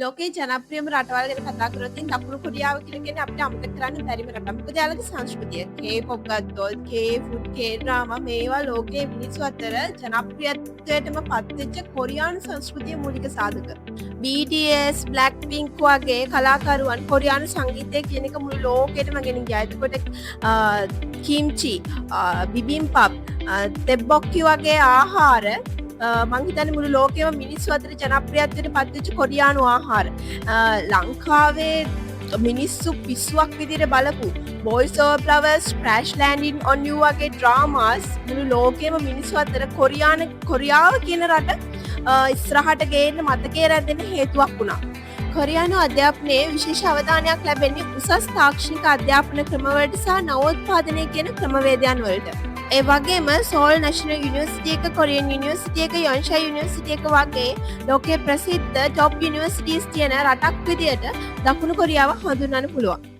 ලෝකේ ජනප්‍රියම රටවල් ගැන කතා කරොත් ඉතින් දකුණු කොරියාව කියලා කියන්නේ අපිට අමතක කරන්න බැරිම රටක්. මොකද යාළුවගේ සංස්කෘතිය K-pop ගත්තොත් K-food, K-drama මේවා ලෝකයේ මිනිස්සු අතර ජනප්‍රියත්වයටම පත්වෙච්ච කොරියානු සංස්කෘතිය මූලික සාධක. BTS, Blackpink වගේ කලාකරුවන් කොරියානු සංගීතය කියන එක මුළු ලෝකෙටම ගෙන ගියා. එතකොට කිම්චි, බිබිම්පප්, තෙබ්බොක්කි වගේ ආහාර මං හිතන්නේ මුළු ලෝකෙම මිනිස්සු අතර ජනප්‍රියත්වයට පත්වෙච්ච කොරියානු ආහාර. ලංකාවේ මිනිස්සු පිස්සුවක් විදිහට බලපු Boys Over Flowers, Crash Landing on You වගේ ඩ්‍රාමාස් මුළු ලෝකෙම මිනිස්සු අතර කොරියාව කියන රට ඉස්සරහට ගේන්න මතකයේ රැඳෙන්න හේතුවක් වුණා. කොරියානු අධ්‍යාපනයේ විශේෂ අවධානයක් ලැබෙන්නේ උසස් තාක්ෂණික අධ්‍යාපන ක්‍රමවලට සහ නවෝත්පාදනය කියන ක්‍රමවේදයන් වලට. ඒ වගේම සෝල් නැෂනල් යුනිවර්සිටි එක, කොරියන් යුනිවර්සිටි එක, යොන්ෂා යුනිවර්සිටි එක වගේ ලෝකයේ ප්‍රසිද්ධ টොප් යුනිවර්සිටිස් තියෙන රටක් විදියට දකුණු කොරියාව හඳුන්වන්න පුළුවන්.